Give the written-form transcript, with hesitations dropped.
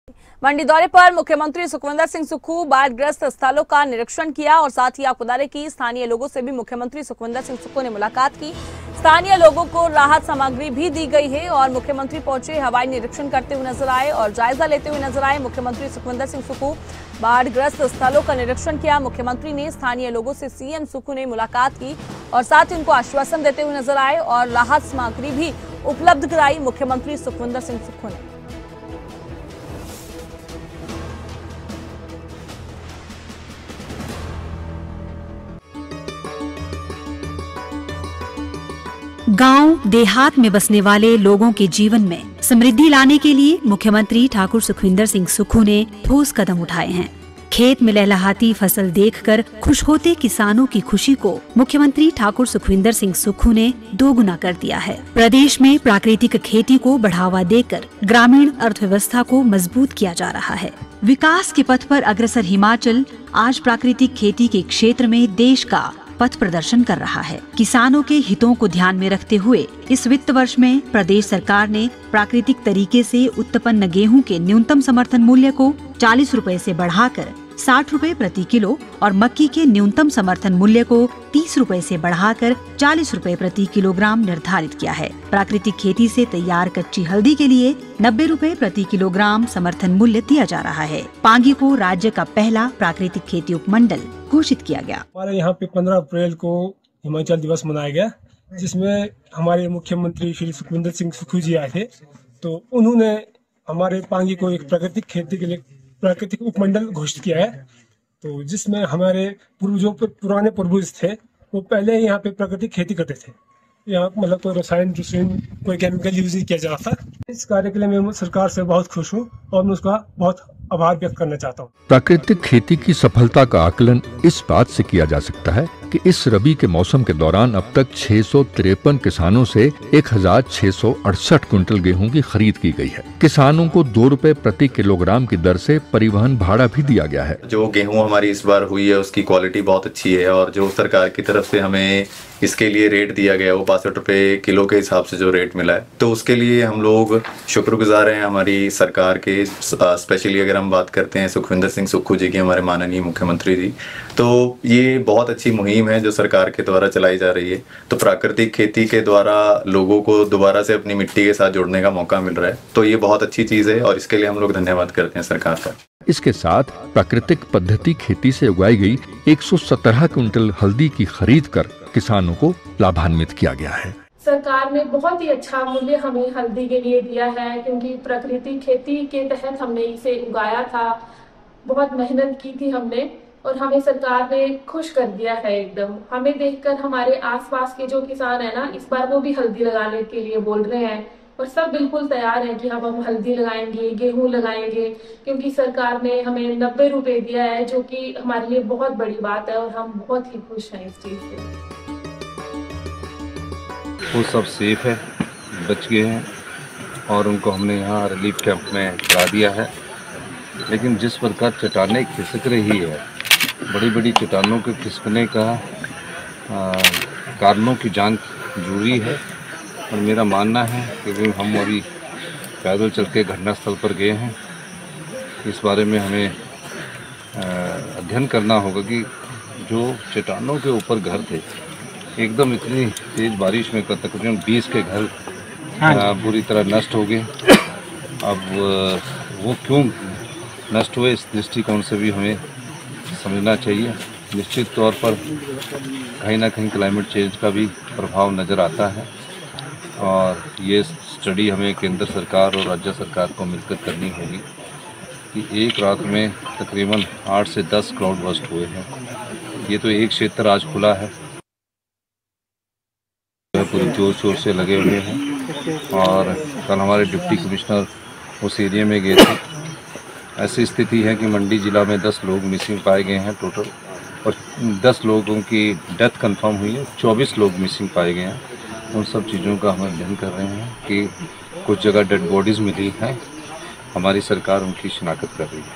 मंडी दौरे पर मुख्यमंत्री सुखविंदर सिंह सुक्खू बाढ़ग्रस्त स्थलों का निरीक्षण किया और साथ ही आपको बता दें कि स्थानीय लोगों से भी मुख्यमंत्री सुखविंदर सिंह सुक्खू ने मुलाकात की। स्थानीय लोगों को राहत सामग्री भी दी गई है और मुख्यमंत्री पहुंचे, हवाई निरीक्षण करते हुए नजर आए और जायजा लेते हुए नजर आए। मुख्यमंत्री सुखविंदर सिंह सुक्खू बाढ़ग्रस्त स्थलों का निरीक्षण किया। मुख्यमंत्री ने स्थानीय लोगों से सीएम सुक्खू ने मुलाकात की और साथ ही उनको आश्वासन देते हुए नजर आए और राहत सामग्री भी उपलब्ध कराई मुख्यमंत्री सुखविंदर सिंह सुक्खू ने। गांव देहात में बसने वाले लोगों के जीवन में समृद्धि लाने के लिए मुख्यमंत्री ठाकुर सुखविंदर सिंह सुक्खू ने ठोस कदम उठाए हैं। खेत में लहलहाती फसल देखकर खुश होते किसानों की खुशी को मुख्यमंत्री ठाकुर सुखविंदर सिंह सुक्खू ने दोगुना कर दिया है। प्रदेश में प्राकृतिक खेती को बढ़ावा देकर ग्रामीण अर्थव्यवस्था को मजबूत किया जा रहा है। विकास के पथ पर अग्रसर हिमाचल आज प्राकृतिक खेती के क्षेत्र में देश का पथ प्रदर्शन कर रहा है। किसानों के हितों को ध्यान में रखते हुए इस वित्त वर्ष में प्रदेश सरकार ने प्राकृतिक तरीके से उत्पन्न गेहूं के न्यूनतम समर्थन मूल्य को 40 रुपए से बढ़ाकर 60 रुपए प्रति किलो और मक्की के न्यूनतम समर्थन मूल्य को 30 रुपए से बढ़ाकर 40 रुपए प्रति किलोग्राम निर्धारित किया है। प्राकृतिक खेती से तैयार कच्ची हल्दी के लिए 90 रुपए प्रति किलोग्राम समर्थन मूल्य दिया जा रहा है। पांगी को राज्य का पहला प्राकृतिक खेती उपमंडल घोषित किया गया। हमारे यहाँ पे 15 अप्रैल को हिमाचल दिवस मनाया गया, जिसमें हमारे मुख्यमंत्री श्री सुखविंदर सिंह सुक्खू जी आए थे। तो उन्होंने हमारे पांगी को एक प्राकृतिक खेती के लिए प्राकृतिक उपमंडल घोषित किया है। तो जिसमें हमारे पूर्वजों पे पुराने पूर्वज थे, वो पहले यहाँ पे प्राकृतिक खेती करते थे। यहाँ मतलब कोई रसायन कोई केमिकल यूज नहीं किया जाता था। इस कार्य के लिए मैं सरकार से बहुत खुश हूँ और मैं उसका बहुत आभार व्यक्त करना चाहता हूँ। प्राकृतिक खेती की सफलता का आकलन इस बात से किया जा सकता है कि इस रबी के मौसम के दौरान अब तक 653 किसानों से 1668 क्विंटल गेहूं की खरीद की गई है। किसानों को 2 रुपए प्रति किलोग्राम की दर से परिवहन भाड़ा भी दिया गया है। जो गेहूं हमारी इस बार हुई है उसकी क्वालिटी बहुत अच्छी है और जो सरकार की तरफ से हमें इसके लिए रेट दिया गया वो 62 रुपए किलो के हिसाब से जो रेट मिला है, तो उसके लिए हम लोग शुक्रगुजार हैं हमारी सरकार के। स्पेशली अगर हम बात करते हैं सुखविंदर सिंह सुक्खू जी की, हमारे माननीय मुख्यमंत्री जी, तो ये बहुत अच्छी मुहिम है जो सरकार के द्वारा चलाई जा रही है। तो प्राकृतिक खेती के द्वारा लोगों को दोबारा से अपनी मिट्टी के साथ जुड़ने का मौका मिल रहा है, तो ये बहुत अच्छी चीज़ है और इसके लिए हम लोग धन्यवाद करते हैं सरकार का। इसके साथ प्राकृतिक पद्धति खेती से उगाई गई 117 क्विंटल हल्दी की खरीद कर किसानों को लाभान्वित किया गया है। सरकार ने बहुत ही अच्छा मूल्य हमें हल्दी के लिए दिया है, क्योंकि प्राकृतिक खेती के तहत हमने इसे उगाया था, बहुत मेहनत की थी हमने और हमें सरकार ने खुश कर दिया है एकदम। हमें देखकर हमारे आसपास के जो किसान है ना, इस बार वो भी हल्दी लगाने के लिए बोल रहे हैं और सब बिल्कुल तैयार हैं कि हम हल्दी लगाएंगे, गेहूं लगाएंगे, क्योंकि सरकार ने हमें 90 रुपए दिया है, जो कि हमारे लिए बहुत बड़ी बात है और हम बहुत ही खुश हैं इस चीज़ से। वो सब सेफ है, बच गए हैं और उनको हमने यहाँ रिलीफ कैंप में करा दिया है। लेकिन जिस प्रकार चट्टानें खिसक रही है, बड़ी बड़ी चट्टानों के खिसकने का कारणों की जांच जरूरी है और मेरा मानना है कि हम अभी पैदल चल के घटनास्थल पर गए हैं। इस बारे में हमें अध्ययन करना होगा कि जो चट्टानों के ऊपर घर थे, एकदम इतनी तेज़ बारिश में तकरीबन 20 के घर बुरी तरह नष्ट हो गए। अब वो क्यों नष्ट हुए, इस दृष्टिकोण से भी हमें समझना चाहिए। निश्चित तौर पर कहीं ना कहीं क्लाइमेट चेंज का भी प्रभाव नज़र आता है और ये स्टडी हमें केंद्र सरकार और राज्य सरकार को मिलकर करनी होगी कि एक रात में तकरीबन 8 से 10 क्लाउड बर्स्ट हुए हैं। ये तो एक क्षेत्र आज खुला है, पूरी जोर शोर से लगे हुए हैं और कल हमारे डिप्टी कमिश्नर उस एरिया में गए थे। ऐसी स्थिति है कि मंडी ज़िला में 10 लोग मिसिंग पाए गए हैं टोटल और 10 लोगों की डेथ कंफर्म हुई है, 24 लोग मिसिंग पाए गए हैं। उन सब चीज़ों का हम अध्ययन कर रहे हैं कि कुछ जगह डेड बॉडीज़ मिली हैं, हमारी सरकार उनकी शिनाख्त कर रही है।